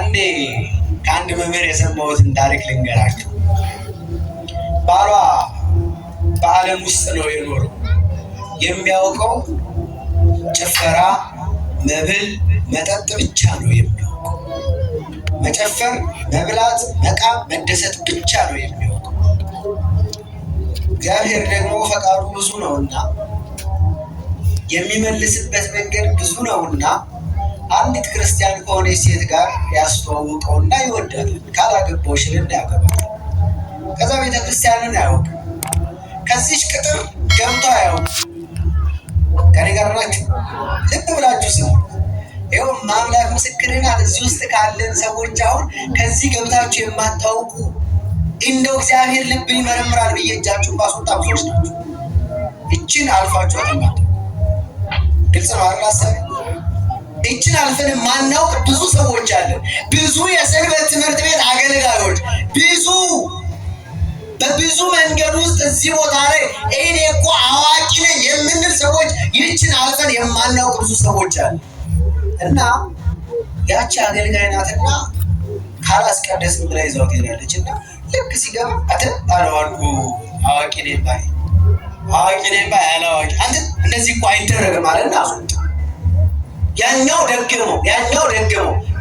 አንዴ ከአንድ መምህር የሰማሁትን ታሪክ ልንገራችሁ። ባሏ በዓለም ውስጥ ነው የኖረው። የሚያውቀው ጭፈራ፣ መብል፣ መጠጥ ብቻ ነው የሚያውቀው። መጨፈር፣ መብላት፣ መቃም፣ መደሰት ብቻ ነው የሚያውቀው። እግዚአብሔር ደግሞ ፈቃዱ ብዙ ነውና የሚመልስበት መንገድ ብዙ ነውና አንዲት ክርስቲያን ከሆነች ሴት ጋር ያስተዋውቀውና ይወዳል። ካላገባሁሽ ልና ያገባል። ከዛ ቤተ ክርስቲያንን አያውቅም። ከዚች ቅጥር ገብቶ አያውቅም። ከኔ ጋር ናችሁ? ልብ ብላችሁ ስሙ። ይኸው ማምላክ ምስክሬ ናት። እዚህ ውስጥ ካለን ሰዎች አሁን ከዚህ ገብታችሁ የማታውቁ እንደው እግዚአብሔር ልብ ይመረምራል ብዬ እጃችሁን ባስወጣ ብዙዎች ናችሁ። እችን አልፋችሁ አትማቱ። ግልጽ ነው አይደል? እችን አልፈን ማናውቅ ብዙ ሰዎች አለን። ብዙ የሰንበት ትምህርት ቤት አገልጋዮች፣ በብዙ መንገድ ውስጥ እዚህ ቦታ ላይ እኔ እኮ አዋቂ ነኝ የምንል ሰዎች ይህችን አልፈን የማናውቅ ብዙ ሰዎች አለን። እና ያቺ አገልጋይ ናትና ካላስቀደስን ብላ ይዘው ትሄዳለች። እና ልክ ሲገባ አለዋልኩ አዋቂ ነኝ ባይ አላዋቂ አንተ እንደዚህ እኮ አይደረግም አለና አስወጣ። ያኛው ደገመው።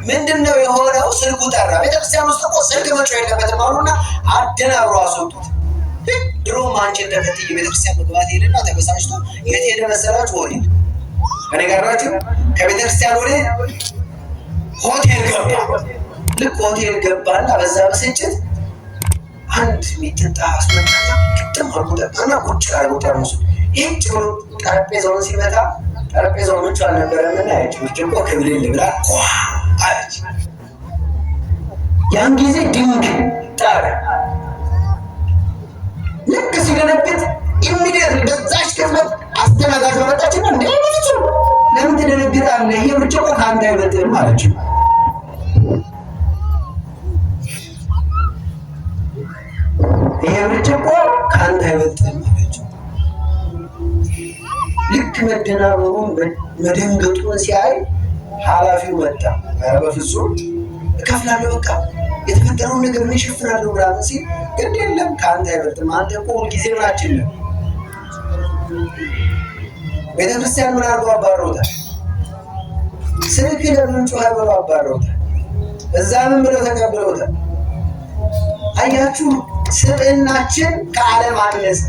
ምንድነው የሆነው? ስልኩ ጠራ። ቤተክርስቲያን ውስጥ እኮ ስልክ መጮህ የለበትም አሉና አደናብሮ አስወጡት። ድሮም አንቺን ተከትዬ ቤተክርስቲያን መግባት ሄድና ተበሳጭቶ የት ሄደ መሰላችሁ? ወዴት? እኔ ጋር ናችሁ? ከቤተክርስቲያን ወደ ሆቴል ገባ። ልክ ሆቴል ገባና በዛ ብስጭት አንድ ሚጥጣ አስመጣና ግጥም አድርጎ ጠጣና ቁጭ አድርጎ ጠርሙሱ ይህች ብሎ ጠረጴዛውን ሲመታ ጠረጴዛው ምቹ አልነበረምና ያቺ ብርጭቆ ክብልል ብላ አለች። ያን ጊዜ ድንግ ጣረ። ልክ ሲደነግጥ ኢሚዲየት በዛች ቅጽበት አስተናጋጅ መጣችና እንዴ ልጅ ለምን ትደነግጣለህ? ይሄ ብርጭቆ ከአንተ አይበልጥም አለችው። ይሄ ብርጭቆ ከአንተ አይበልጥም አለችው። ልክ መደናበሩን መደንገጡን ሲያይ ኃላፊው መጣ። ኧረ በፍጹም እከፍላለሁ፣ በቃ የተፈጠረውን ነገር ምን እሸፍናለሁ ብላምን ሲል ግድ የለም ከአንተ አይበልጥም፣ አንተ እኮ ሁልጊዜ ምናችን ነው። ቤተክርስቲያን ምን አድርገው አባረውታል? ስልክ ለምን ጮኸ ብለው አባረውታል። እዛ ምን ብለው ተቀብለውታል? አያችሁ፣ ስብዕናችን ከዓለም አነሰ፣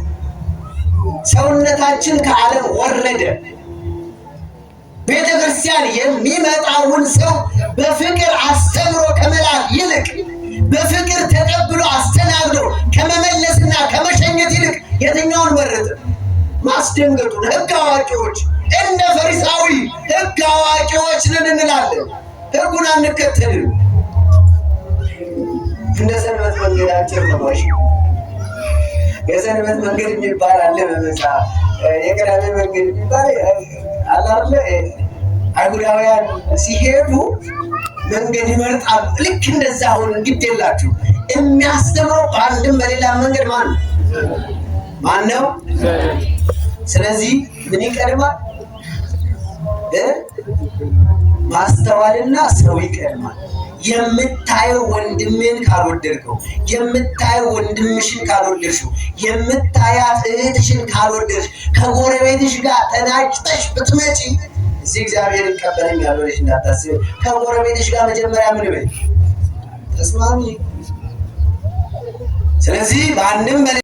ሰውነታችን ከዓለም ወረደ። ቤተክርስቲያን የሚመጣውን ሰው በፍቅር አስተምሮ ከመላክ ይልቅ በፍቅር ተቀብሎ አስተናግዶ ከመመለስና ከመሸኘት ይልቅ የትኛውን መረጠ? ማስደንገጡን። ሕግ አዋቂዎች እንደ ፈሪሳዊ ሕግ አዋቂዎች ነን እንላለን፣ ሕጉን አንከተልም። እንደ ሰንበት መንገድ አጭር ነው። የሰንበት መንገድ የሚባል አለ በመጽሐፍ። የቅዳሜ መንገድ የሚባል አላለ። አይሁዳውያን ሲሄዱ መንገድ ይመርጣሉ። ልክ እንደዛ አሁን ግድ የላችሁ የሚያስተምረው በአንድም በሌላ መንገድ ማን ነው? ስለዚህ ምን ይቀድማል? ማስተዋልና ሰው ይቀድማል። የምታየው ወንድምን ካልወደድከው፣ የምታየው ወንድምሽን ካልወደድሽው፣ የምታያት እህትሽን ካልወደድሽ፣ ከጎረቤትሽ ጋር ተናጭተሽ ብትመጪ እዚህ እግዚአብሔር ይቀበለኛል ብለሽ እንዳታስቢ። ከጎረቤትሽ ጋር መጀመሪያ ምን በይ? ተስማሚ። ስለዚህ በአንድም